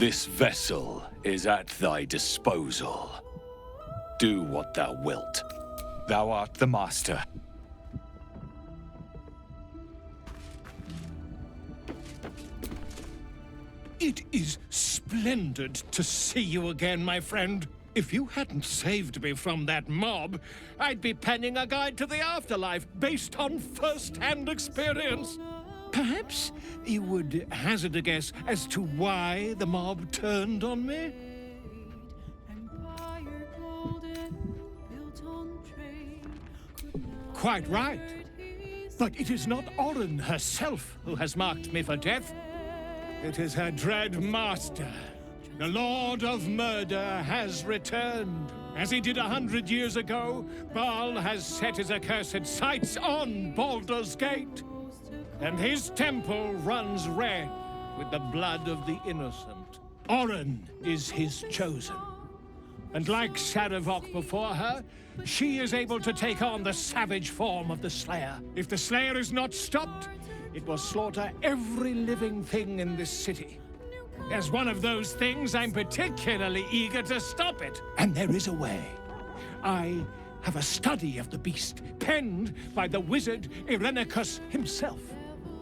This vessel is at thy disposal. Do what thou wilt. Thou art the master. It is splendid to see you again, my friend. If you hadn't saved me from that mob, I'd be penning a guide to the afterlife based on first-hand experience. Perhaps you would hazard a guess as to why the mob turned on me? Quite right. But it is not Orin herself who has marked me for death. It is her dread master. The Lord of Murder has returned. As he did 100 years ago, Baal has set his accursed sights on Baldur's Gate. And his temple runs red with the blood of the innocent. Orin is his chosen. And like Sarevok before her, she is able to take on the savage form of the Slayer. If the Slayer is not stopped, it will slaughter every living thing in this city. As one of those things, I'm particularly eager to stop it. And there is a way. I have a study of the beast, penned by the wizard Irenicus himself.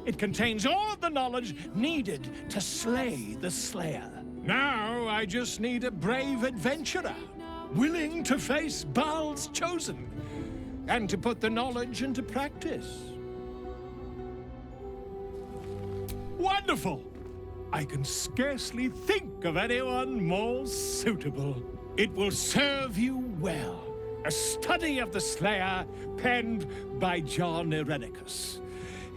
It contains all of the knowledge needed to slay the Slayer. Now I just need a brave adventurer, willing to face Baal's chosen, and to put the knowledge into practice. Wonderful! I can scarcely think of anyone more suitable. It will serve you well. A study of the Slayer, penned by John Irenicus.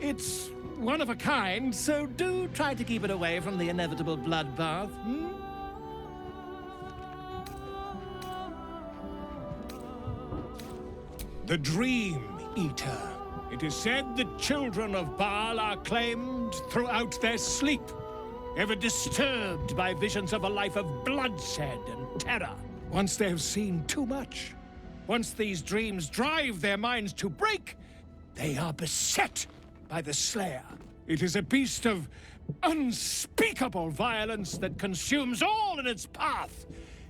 It's one of a kind, so do try to keep it away from the inevitable bloodbath, The Dream Eater. It is said the children of Baal are claimed throughout their sleep, ever disturbed by visions of a life of bloodshed and terror. Once they have seen too much, once these dreams drive their minds to break, they are beset by the Slayer. It is a beast of unspeakable violence that consumes all in its path,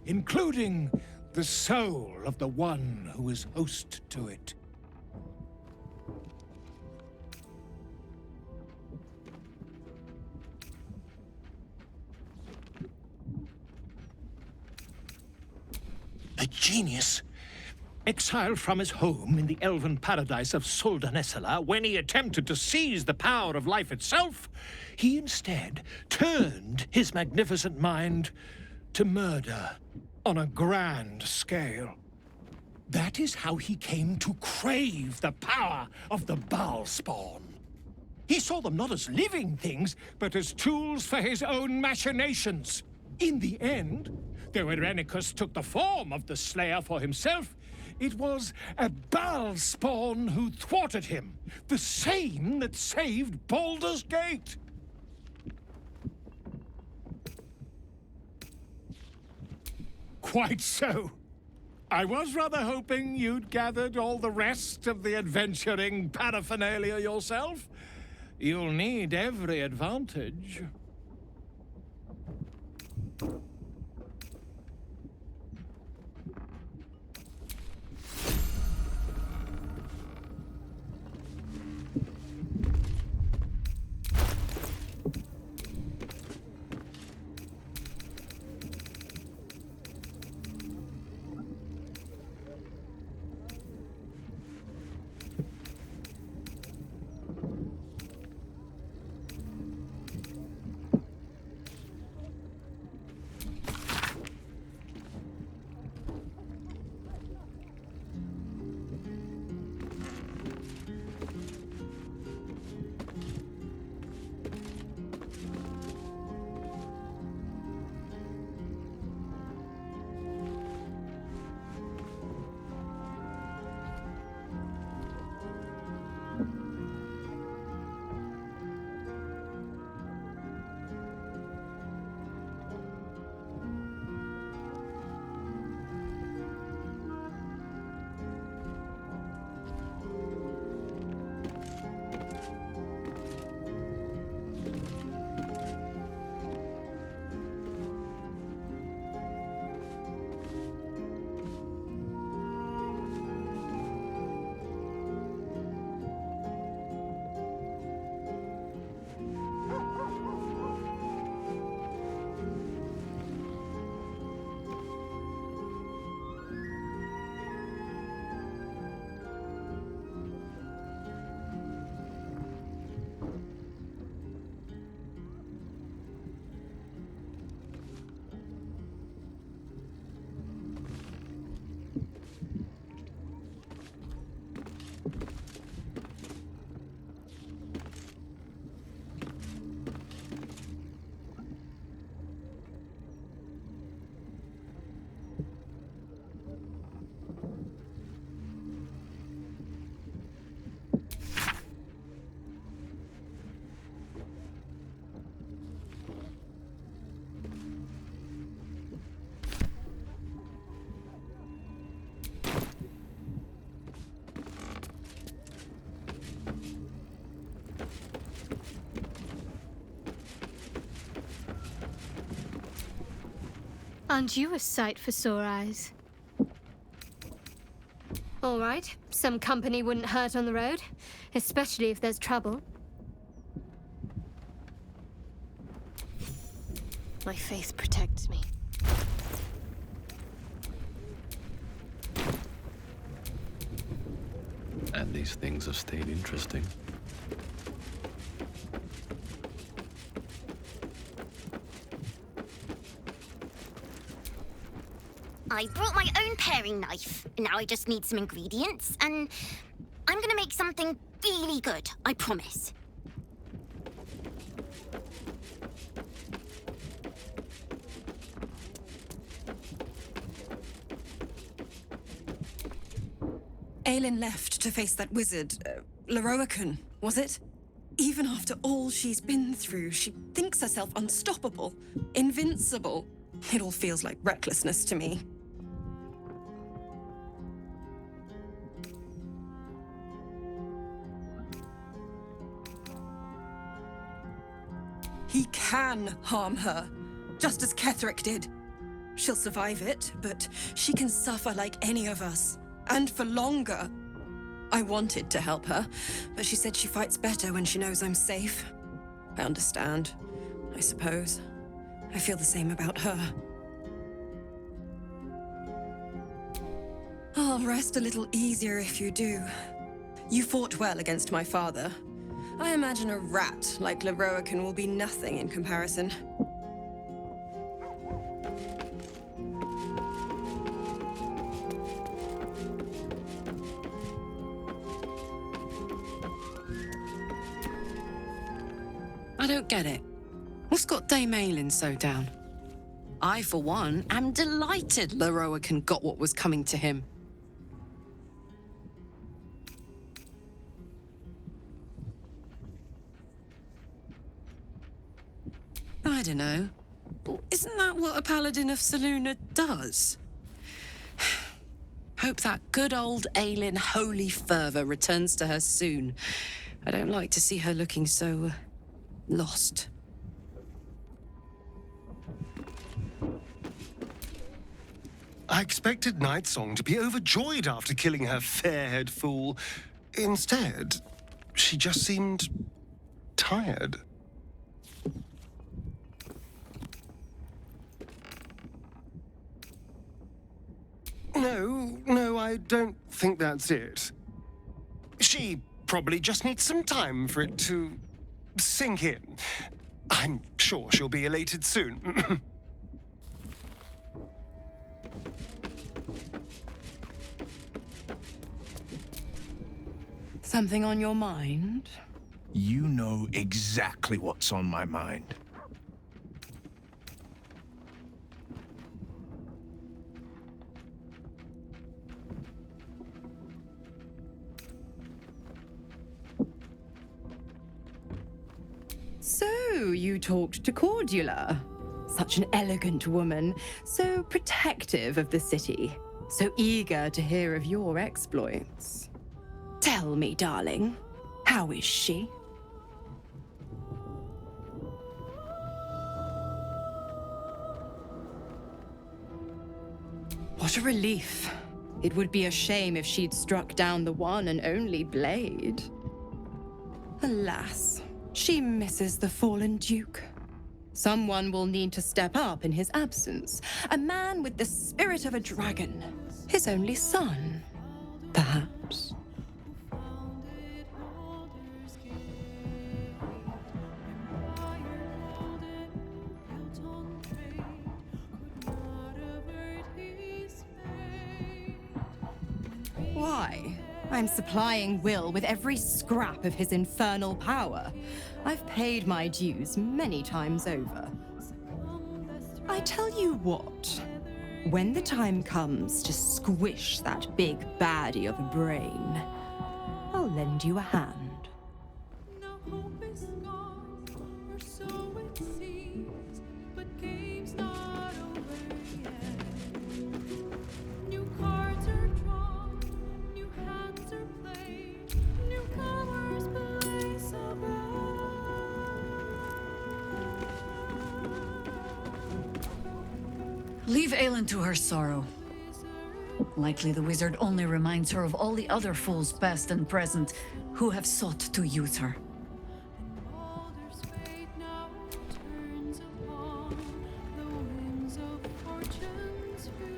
including the soul of the one who is host to it. A genius, exiled from his home in the elven paradise of Soldanessala, when he attempted to seize the power of life itself, he instead turned his magnificent mind to murder on a grand scale. That is how he came to crave the power of the Baal spawn. He saw them not as living things, but as tools for his own machinations. In the end, though Irenicus took the form of the Slayer for himself, it was a Baal spawn who thwarted him, the same that saved Baldur's Gate. Quite so. I was rather hoping you'd gathered all the rest of the adventuring paraphernalia yourself. You'll need every advantage. Aren't you a sight for sore eyes? All right, some company wouldn't hurt on the road, especially if there's trouble. My faith protects me. And these things have stayed interesting. I brought my own paring knife. Now I just need some ingredients, and I'm gonna make something really good, I promise. Aelin left to face that wizard, Lorroakan, was it? Even after all she's been through, she thinks herself unstoppable, invincible. It all feels like recklessness to me. He can harm her, just as Ketherick did. She'll survive it, but she can suffer like any of us. And for longer. I wanted to help her, but she said she fights better when she knows I'm safe. I understand, I suppose. I feel the same about her. I'll rest a little easier if you do. You fought well against my father. I imagine a rat like Lorroakan will be nothing in comparison. I don't get it. What's got Dame Aelin so down? I, for one, am delighted Lorroakan got what was coming to him. I don't know. Isn't that what a paladin of Selûne does? Hope that good old Aelin holy fervor returns to her soon. I don't like to see her looking so lost. I expected Nightsong to be overjoyed after killing her fair-haired fool. Instead, she just seemed tired. No, I don't think that's it. She probably just needs some time for it to sink in. I'm sure she'll be elated soon. Something on your mind? You know exactly what's on my mind. So, you talked to Cordula. Such an elegant woman, so protective of the city, so eager to hear of your exploits. Tell me, darling, how is she? What a relief. It would be a shame if she'd struck down the one and only blade. Alas, she misses the fallen Duke. Someone will need to step up in his absence. A man with the spirit of a dragon. His only son, perhaps. Why? I'm supplying Will with every scrap of his infernal power. I've paid my dues many times over. I tell you what, when the time comes to squish that big baddie of a brain, I'll lend you a hand. Leave Aelin to her sorrow. Likely the wizard only reminds her of all the other fools past and present who have sought to use her.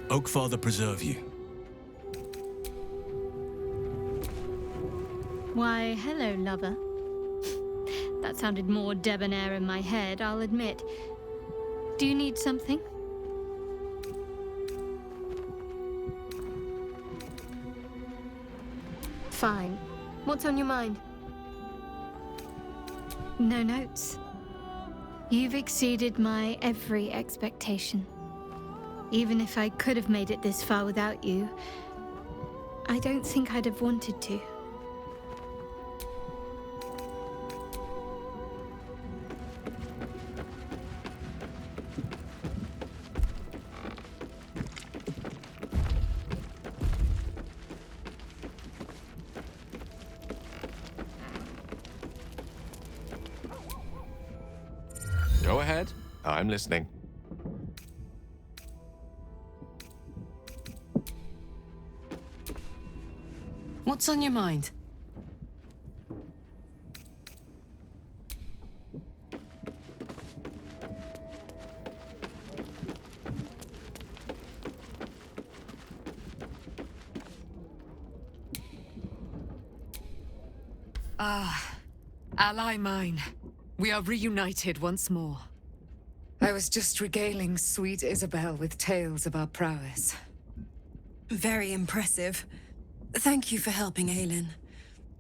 Oakfather preserve you. Why, hello, lover. That sounded more debonair in my head, I'll admit. Do you need something? Fine. What's on your mind? No notes. You've exceeded my every expectation. Even if I could have made it this far without you, I don't think I'd have wanted to. Go ahead. I'm listening. What's on your mind? Ally mine. We are reunited once more. I was just regaling sweet Isabel with tales of our prowess. Very impressive. Thank you for helping Aelin.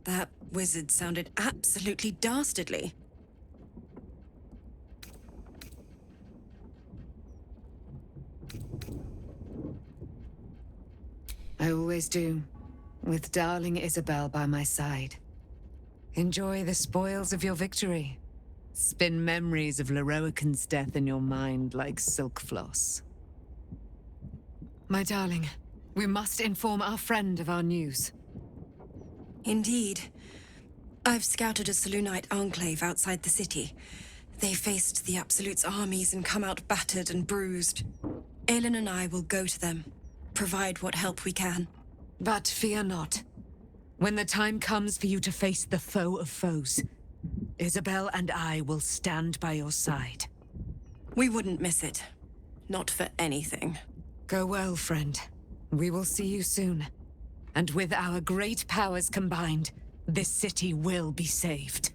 That wizard sounded absolutely dastardly. I always do, with darling Isabel by my side. Enjoy the spoils of your victory. Spin memories of Leroican's death in your mind like silk floss. My darling, we must inform our friend of our news. Indeed. I've scouted a Selûnite enclave outside the city. They faced the Absolute's armies and come out battered and bruised. Aelin and I will go to them, provide what help we can. But fear not. When the time comes for you to face the foe of foes, Isabel and I will stand by your side. We wouldn't miss it. Not for anything. Go well, friend. We will see you soon. And with our great powers combined, this city will be saved.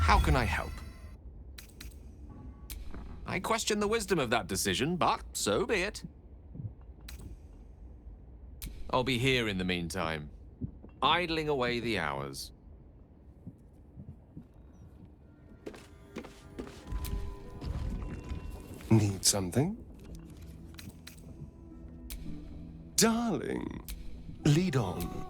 How can I help? I question the wisdom of that decision, but so be it. I'll be here in the meantime, idling away the hours. Need something? Darling, lead on.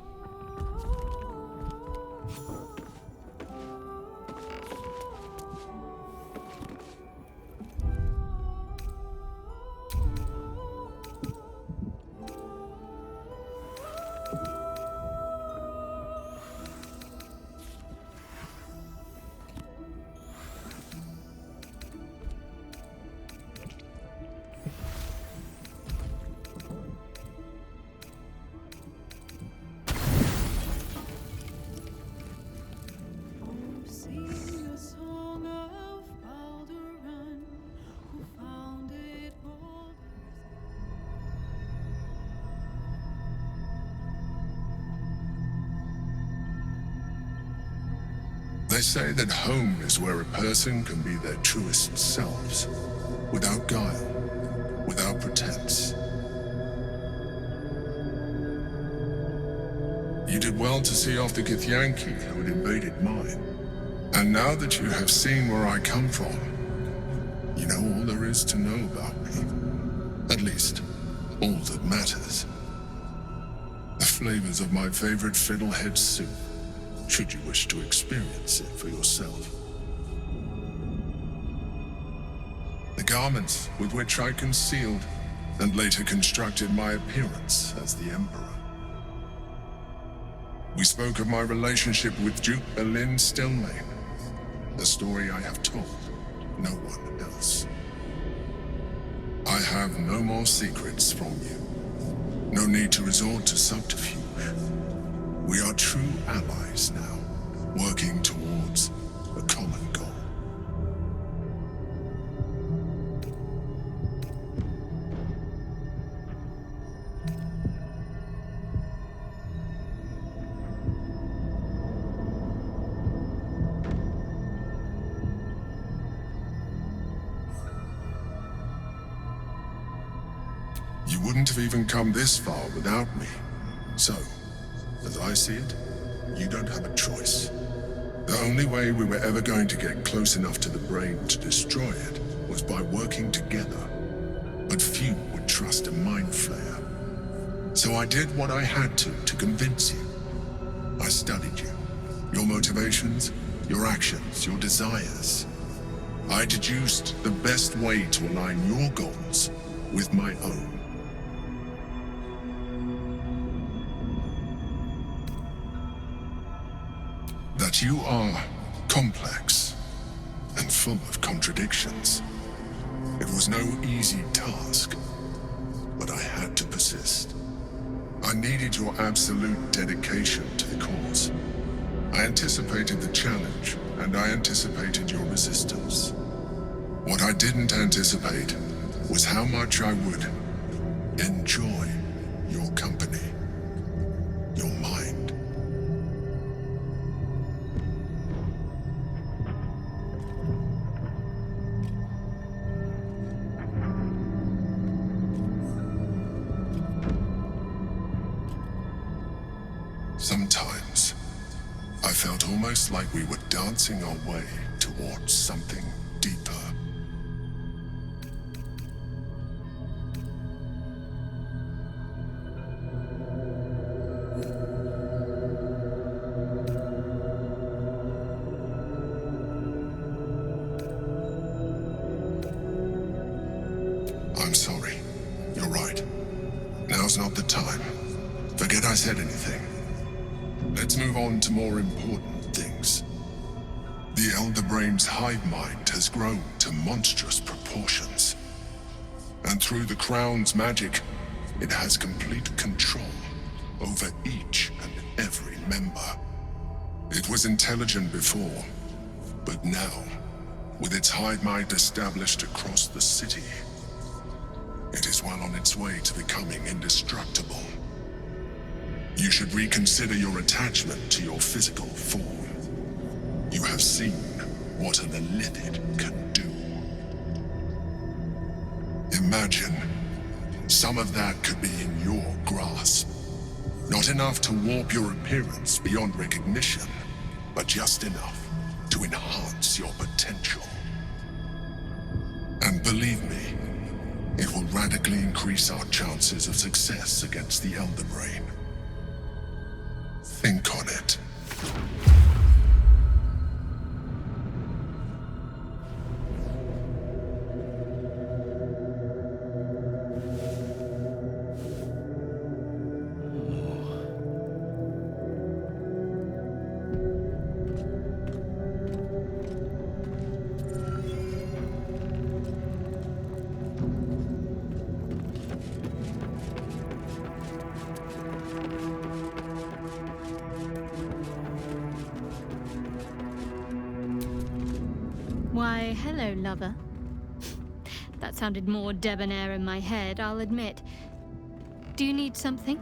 They say that home is where a person can be their truest selves. without guile, without pretense. You did well to see off the Githyanki who had invaded mine. And now that you have seen where I come from, you know all there is to know about me. At least, all that matters. The flavors of my favorite fiddlehead soup, should you wish to experience it for yourself. The garments with which I concealed and later constructed my appearance as the Emperor. We spoke of my relationship with Duke Berlin Stilmain, a story I have told no one else. I have no more secrets from you. No need to resort to subterfuge. We are true allies now, working towards a common goal. You wouldn't have even come this far without me. So, as I see it, you don't have a choice. The only way we were ever going to get close enough to the brain to destroy it was by working together. But few would trust a mind flayer. So I did what I had to convince you. I studied you. Your motivations, your actions, your desires. I deduced the best way to align your goals with my own. That you are complex and full of contradictions. It was no easy task, but I had to persist. I needed your absolute dedication to the cause. I anticipated the challenge, and I anticipated your resistance. What I didn't anticipate was how much I would enjoy your company, your mind. Sometimes, I felt almost like we were dancing our way towards something deeper. I'm sorry. You're right. Now's not the time. Forget I said anything. Let's move on to more important things. The Elder Brain's hive mind has grown to monstrous proportions. And through the Crown's magic, it has complete control over each and every member. It was intelligent before, but now, with its hive mind established across the city, it is well on its way to becoming indestructible. You should reconsider your attachment to your physical form. You have seen what an Illithid can do. Imagine some of that could be in your grasp. Not enough to warp your appearance beyond recognition, but just enough to enhance your potential. And believe me, it will radically increase our chances of success against the Elder Brain. Think on it. Why, hello, lover. That sounded more debonair in my head, I'll admit. Do you need something?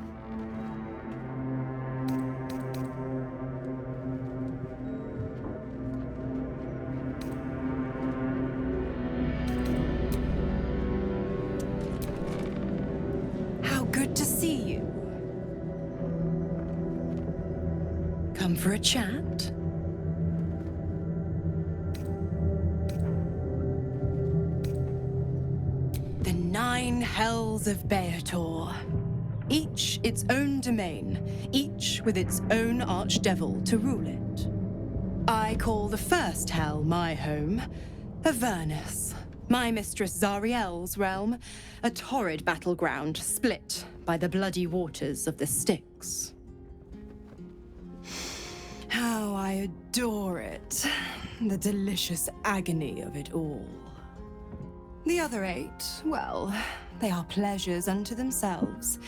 Come for a chat? The 9 hells of Beator. Each its own domain, each with its own archdevil to rule it. I call the first hell my home, Avernus, my mistress Zariel's realm, a torrid battleground split by the bloody waters of the Styx. How I adore it, the delicious agony of it all. The other 8, well, they are pleasures unto themselves.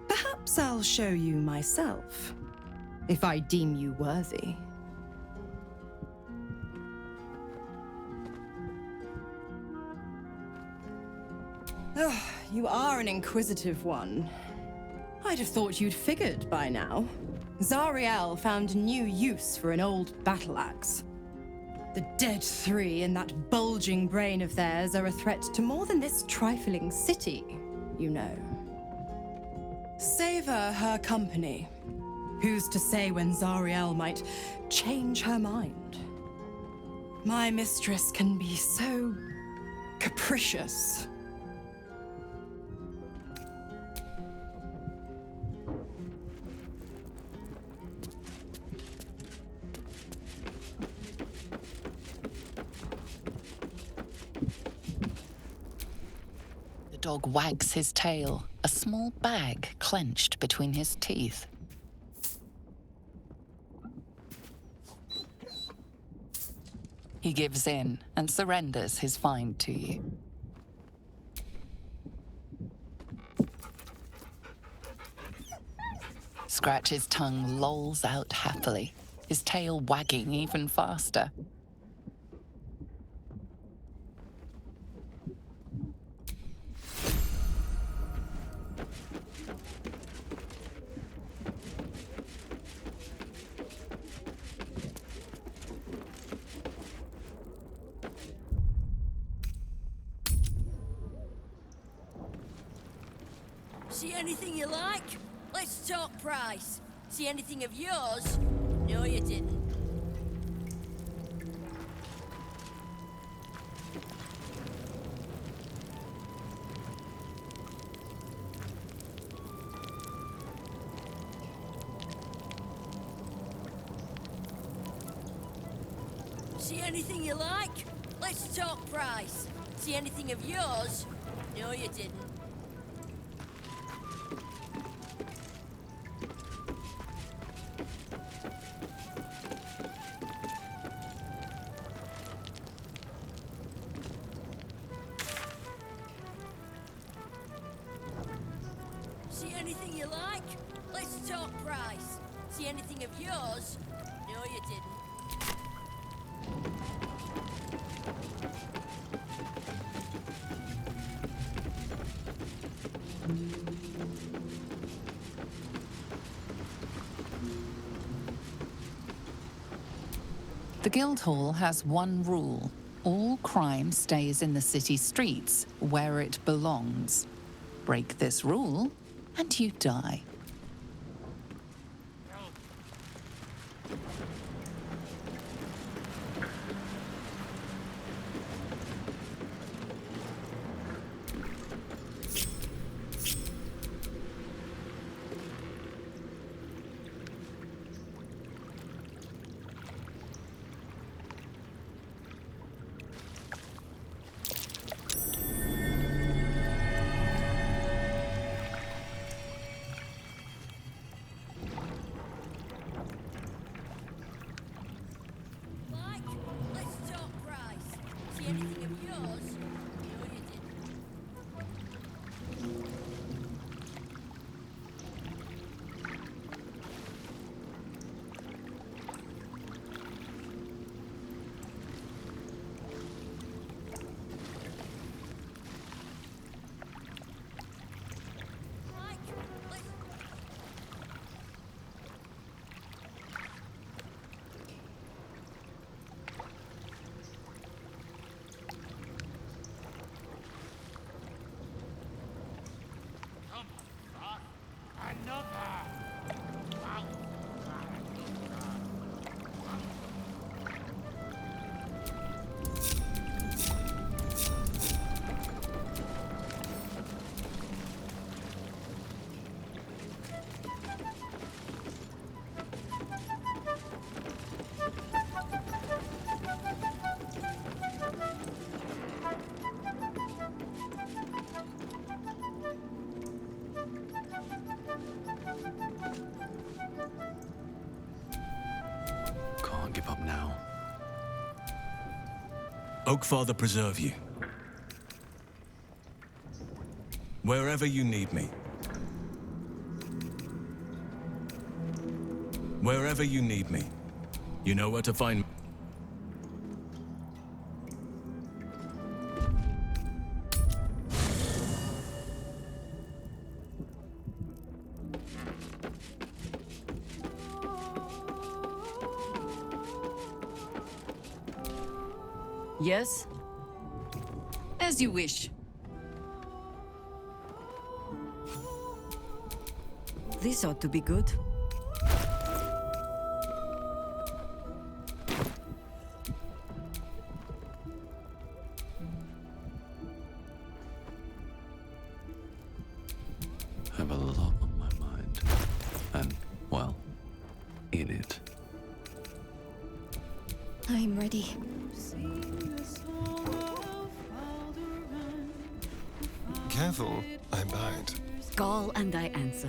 Perhaps I'll show you myself, if I deem you worthy. Oh, you are an inquisitive one. I'd have thought you'd figured by now. Zariel found new use for an old battle axe. The dead 3 in that bulging brain of theirs are a threat to more than this trifling city, you know. Savor her company. Who's to say when Zariel might change her mind? My mistress can be so capricious. The dog wags his tail, a small bag clenched between his teeth. He gives in and surrenders his find to you. Scratch's tongue lolls out happily, his tail wagging even faster. See anything you like? Let's talk price. See anything of yours? No, you didn't. See anything you like? Let's talk price. See anything of yours? No, you didn't. See anything you like? Let's talk price. See anything of yours? No, you didn't. The Guildhall has one rule. All crime stays in the city streets, where it belongs. Break this rule, and you die. can't give up now. Oakfather preserve you. Wherever you need me. Wherever you need me. You know where to find me. Yes? As you wish. This ought to be good. Have a lot on my mind. And, well, in it. I'm ready. Careful, I'm bite. Call and I answer.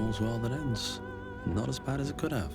All's well that ends. Not as bad as it could have.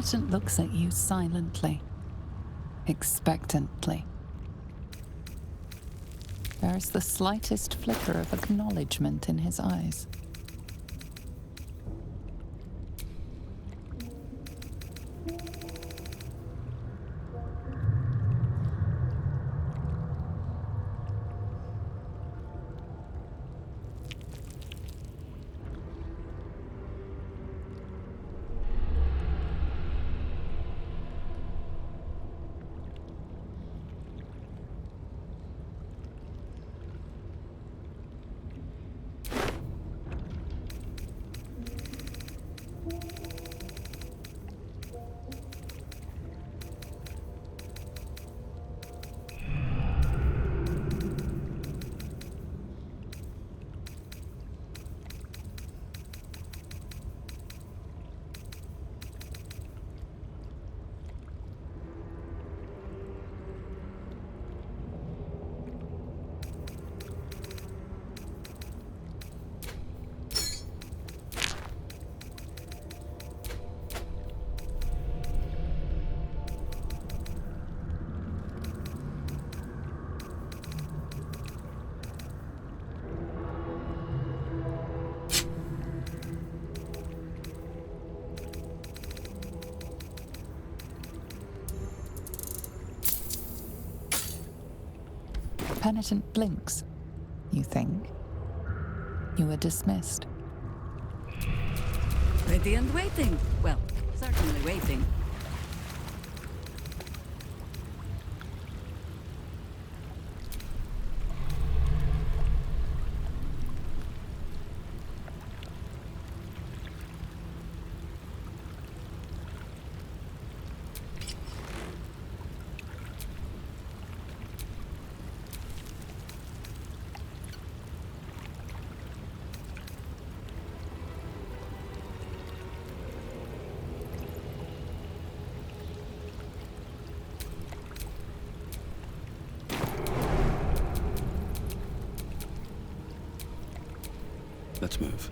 Penitent looks at you silently, expectantly. There is the slightest flicker of acknowledgement in his eyes. Penitent blinks. You think. You are dismissed. Ready and waiting. Well, certainly waiting. Let's move.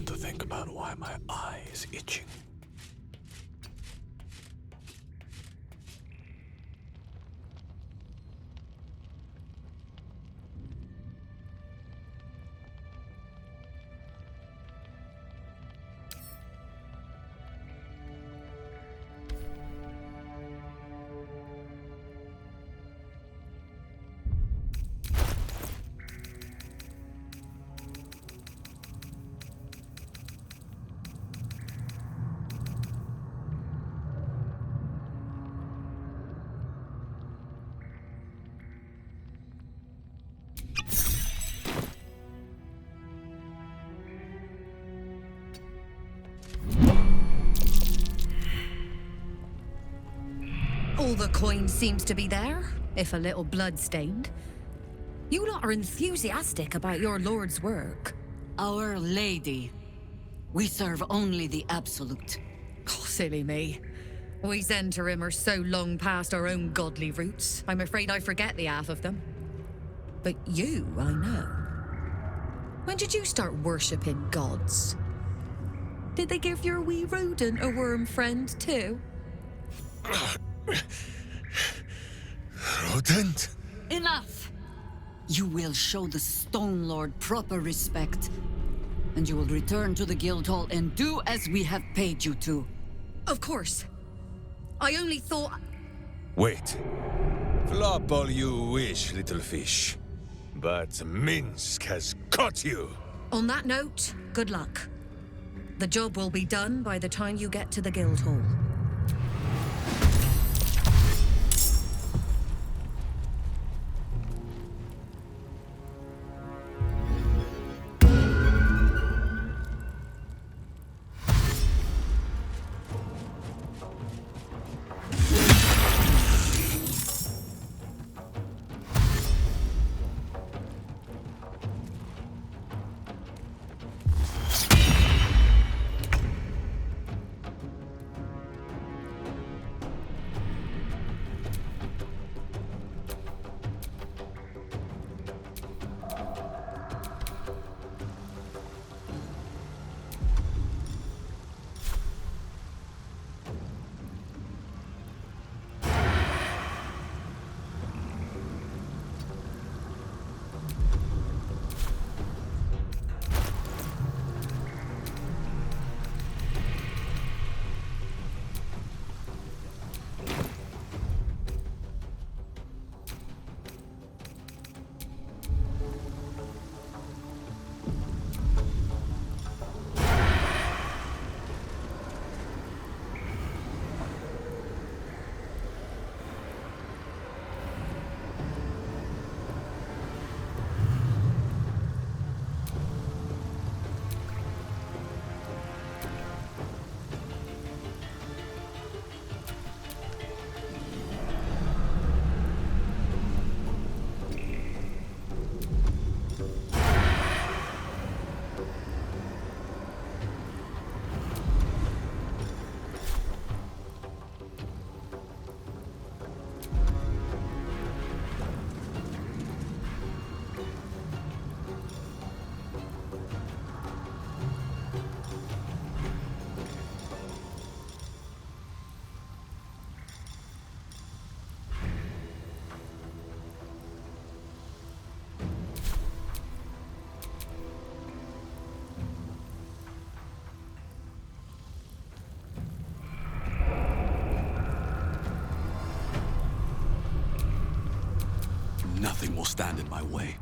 want to think about why my eye is itching. All the coin seems to be there, if a little blood-stained. You lot are enthusiastic about your lord's work. Our Lady. We serve only the Absolute. Oh, silly me. We Zentarim are so long past our own godly roots, I'm afraid I forget the half of them. But you, I know. When did you start worshipping gods? Did they give your wee rodent a worm friend, too? Rodent? Enough! You will show the Stone Lord proper respect, and you will return to the Guildhall and do as we have paid you to. Of course. I only thought... Wait. Flop all you wish, little fish. But Minsk has caught you! On that note, good luck. The job will be done by the time you get to the Guildhall. Nothing will stand in my way.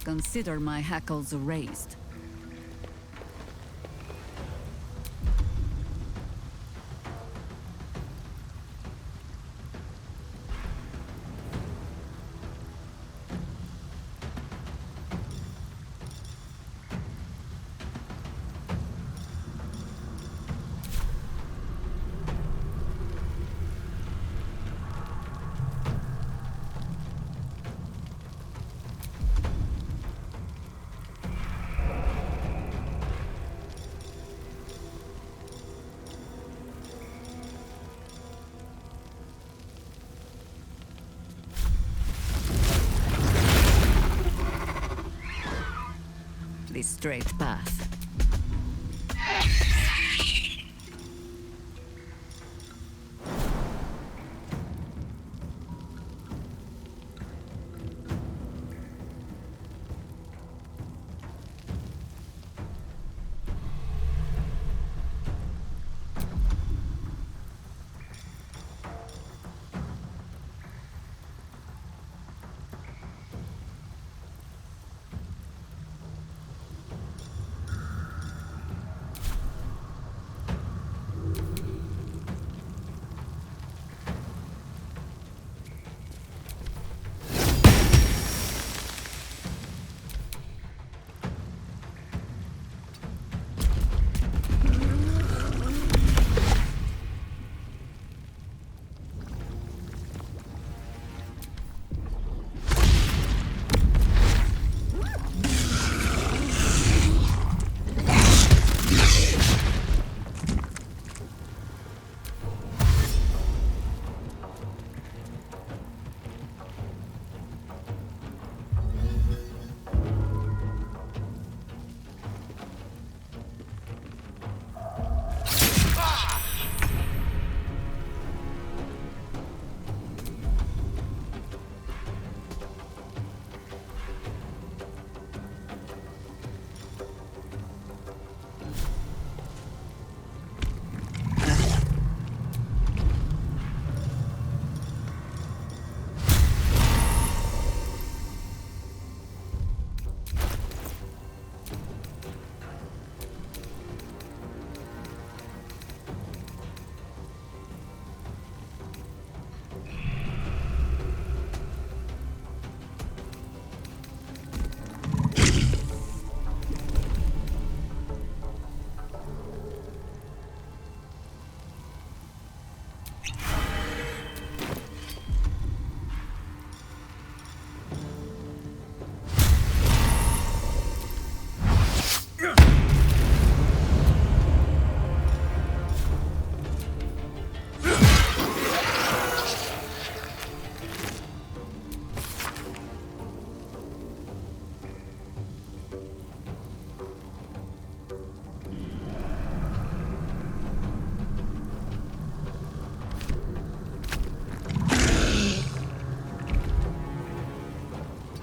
Consider my hackles raised. The straight path.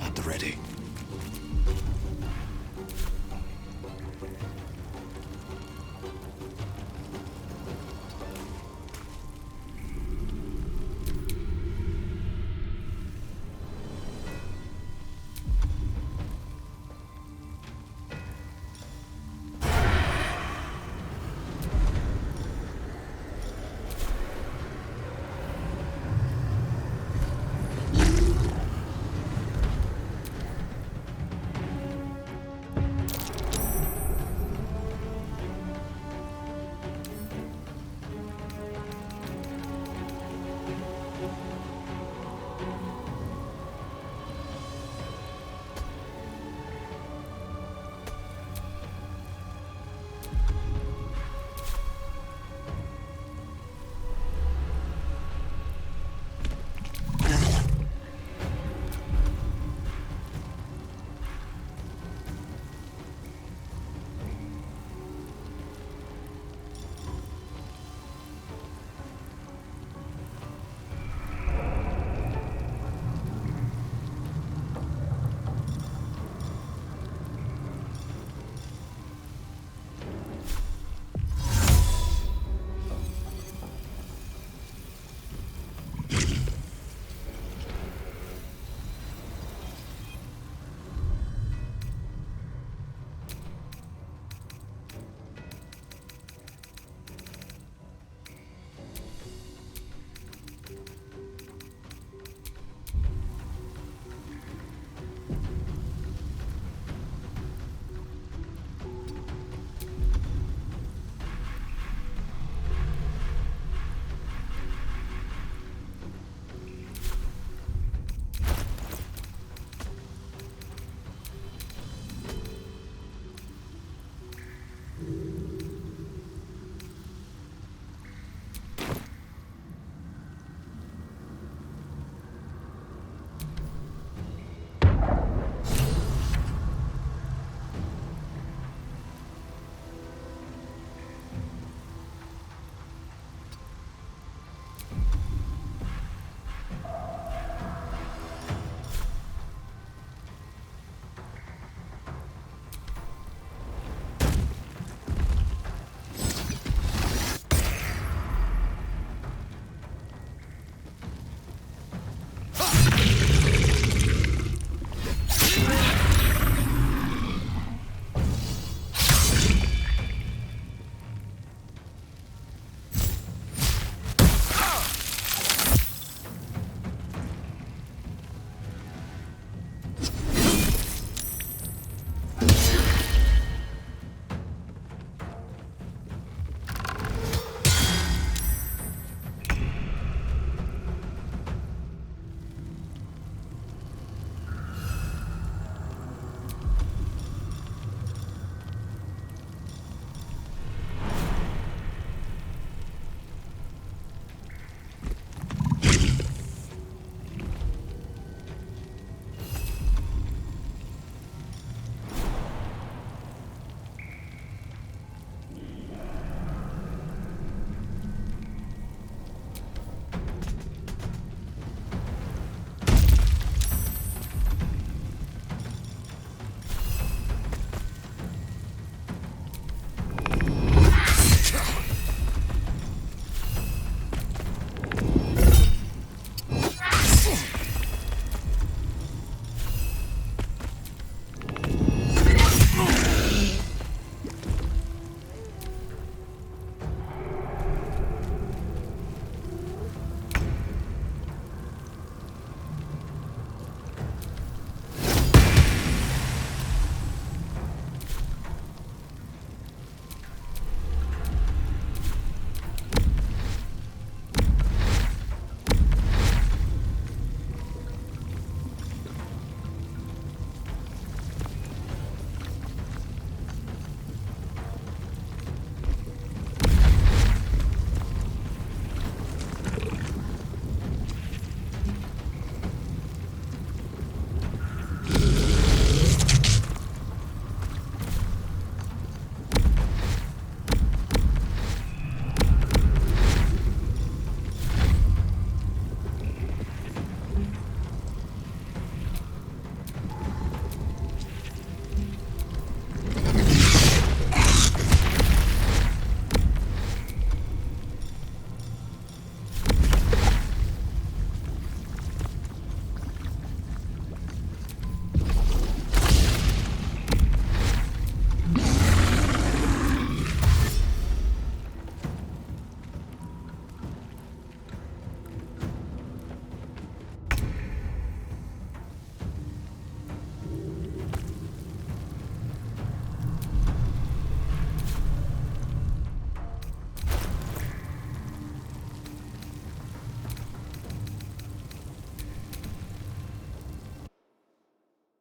At the ready.